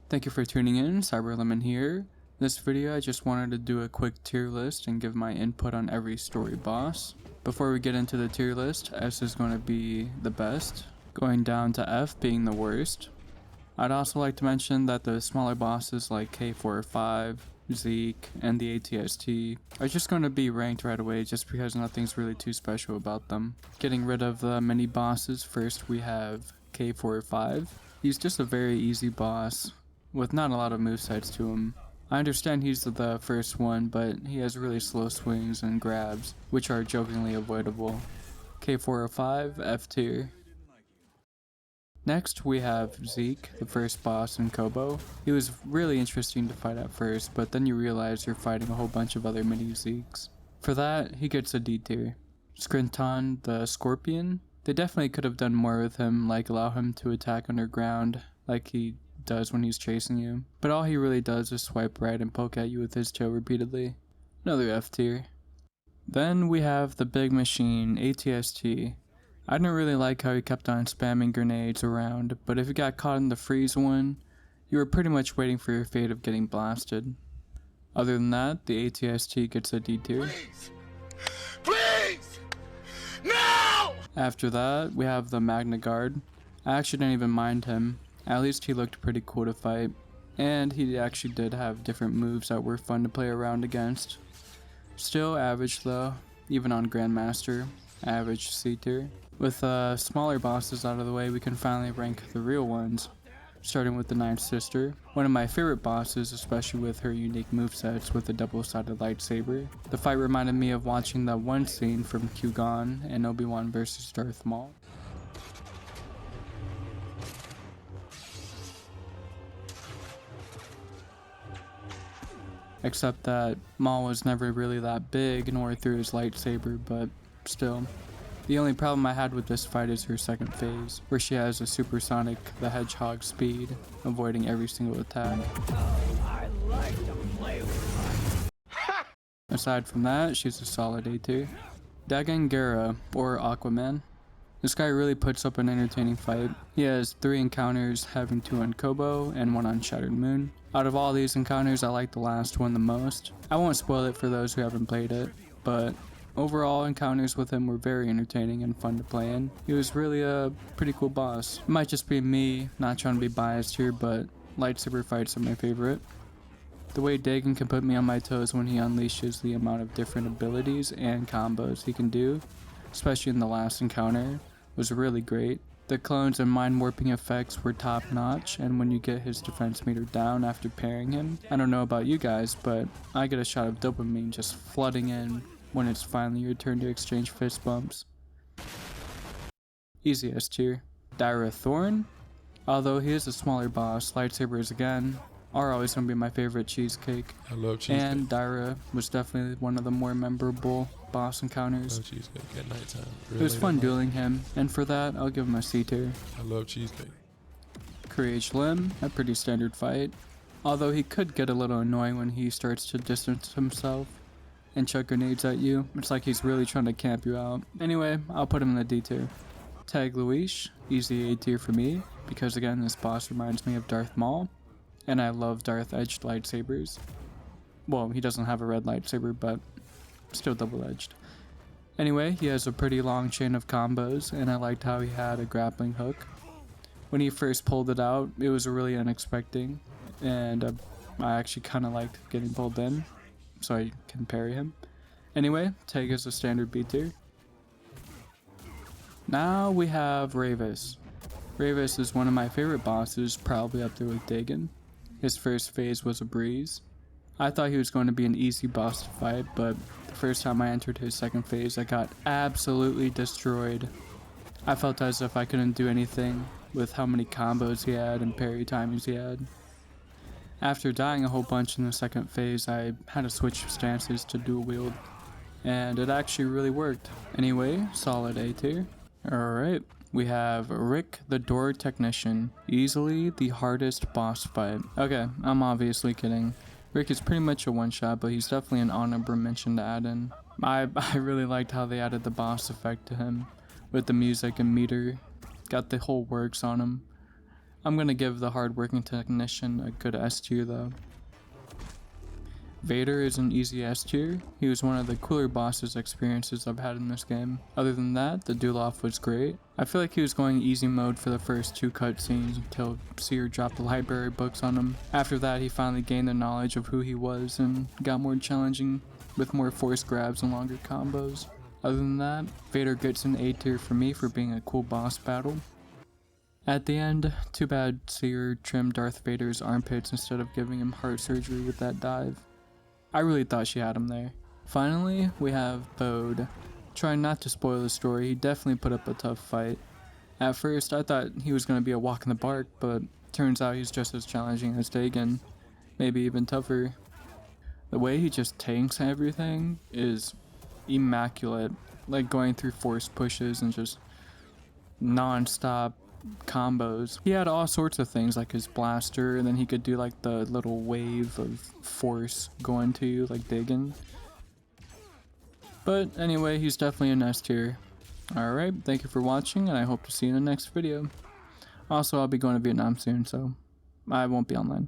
Thank you for tuning in, CyberLemon here. This video I just wanted to do a quick tier list and give my input on every story boss. Before we get into the tier list, S is going to be the best, going down to F being the worst. I'd also like to mention that the smaller bosses like K4-5, Zeke, and the ATST are just going to be ranked right away just because nothing's really too special about them. Getting rid of the mini bosses, first we have K4-5. He's just a very easy boss with not a lot of movesets to him. I understand he's the first one, but he has really slow swings and grabs, which are jokingly avoidable. K405, F tier. Next we have Zeke, the first boss in Kobo. He was really interesting to fight at first, but then you realize you're fighting a whole bunch of other mini Zekes. For that, he gets a D tier. Skrinton, the Scorpion. They definitely could have done more with him, like allow him to attack underground, like he does when he's chasing you, but all he really does is swipe right and poke at you with his tail repeatedly. Another F tier. Then we have the big machine, ATST. I didn't really like how he kept on spamming grenades around, but if you got caught in the freeze one, you were pretty much waiting for your fate of getting blasted. Other than that, the ATST gets a D tier. Please! No! After that, we have the Magna Guard. I actually didn't even mind him. At least he looked pretty cool to fight, and he actually did have different moves that were fun to play around against. Still average though, even on Grandmaster, average C tier. With smaller bosses out of the way, we can finally rank the real ones, starting with the Ninth Sister, one of my favorite bosses, especially with her unique movesets with the double-sided lightsaber. The fight reminded me of watching that one scene from Qui-Gon and Obi-Wan vs Darth Maul. Except that Maul was never really that big, nor threw his lightsaber, but still. The only problem I had with this fight is her second phase, where she has a supersonic the Hedgehog speed, avoiding every single attack. I like to play with Aside from that, she's a solid A tier. Dagangara, or Aquaman. This guy really puts up an entertaining fight. He has 3 encounters, having 2 on Kobo and 1 on Shattered Moon. Out of all these encounters, I like the last one the most. I won't spoil it for those who haven't played it, but overall encounters with him were very entertaining and fun to play in. He was really a pretty cool boss. It might just be me, not trying to be biased here, but lightsaber fights are my favorite. The way Dagon can put me on my toes when he unleashes the amount of different abilities and combos he can do, especially in the last encounter, was really great. The clones and mind warping effects were top notch, and when you get his defense meter down after parrying him, I don't know about you guys, but I get a shot of dopamine just flooding in when it's finally your turn to exchange fist bumps. Easy S tier. Dyra Thorn. Although he is a smaller boss, lightsabers again are always going to be my favorite cheesecake. I love cheesecake. And Dyra was definitely one of the more memorable boss encounters. I love cheesecake at nighttime. It was fun dueling him, and for that, I'll give him a C tier. I love cheesecake. Courage Lim, a pretty standard fight. Although he could get a little annoying when he starts to distance himself and chuck grenades at you. It's like he's really trying to camp you out. Anyway, I'll put him in the D tier. Tag Luis, easy A tier for me, because again, this boss reminds me of Darth Maul, and I love Darth edged lightsabers. Well, he doesn't have a red lightsaber, but still double-edged. Anyway, he has a pretty long chain of combos, and I liked how he had a grappling hook. When he first pulled it out, it was really unexpected, and I actually kind of liked getting pulled in, so I can parry him. Anyway, Tag is a standard B tier. Now we have Ravis. Ravis is one of my favorite bosses, probably up there with Dagon. His first phase was a breeze. I thought he was going to be an easy boss to fight, but the first time I entered his second phase, I got absolutely destroyed. I felt as if I couldn't do anything with how many combos he had and parry timings he had. After dying a whole bunch in the second phase, I had to switch stances to dual wield, and it actually really worked. Anyway, solid A tier. Alright, we have Rick the Door Technician, easily the hardest boss fight. Okay, I'm obviously kidding. Rick is pretty much a one-shot, but he's definitely an honorable mention to add in. I really liked how they added the boss effect to him, with the music and meter, got the whole works on him. I'm gonna give the hardworking technician a good S tier though. Vader is an easy S tier. He was one of the cooler bosses experiences I've had in this game. Other than that, the duel-off was great. I feel like he was going easy mode for the first 2 cutscenes until Seer dropped the library books on him. After that, he finally gained the knowledge of who he was and got more challenging with more force grabs and longer combos. Other than that, Vader gets an A tier for me for being a cool boss battle. At the end, too bad Seer trimmed Darth Vader's armpits instead of giving him heart surgery with that dive. I really thought she had him there. Finally, we have Bode. Trying not to spoil the story, he definitely put up a tough fight. At first, I thought he was going to be a walk in the park, but turns out he's just as challenging as Dagon, maybe even tougher. The way he just tanks everything is immaculate, like going through force pushes and just non-stop combos. He had all sorts of things like his blaster, and then he could do like the little wave of force going to you like Dagon. But anyway, he's definitely an S tier. Alright, thank you for watching, and I hope to see you in the next video. Also, I'll be going to Vietnam soon, so I won't be online.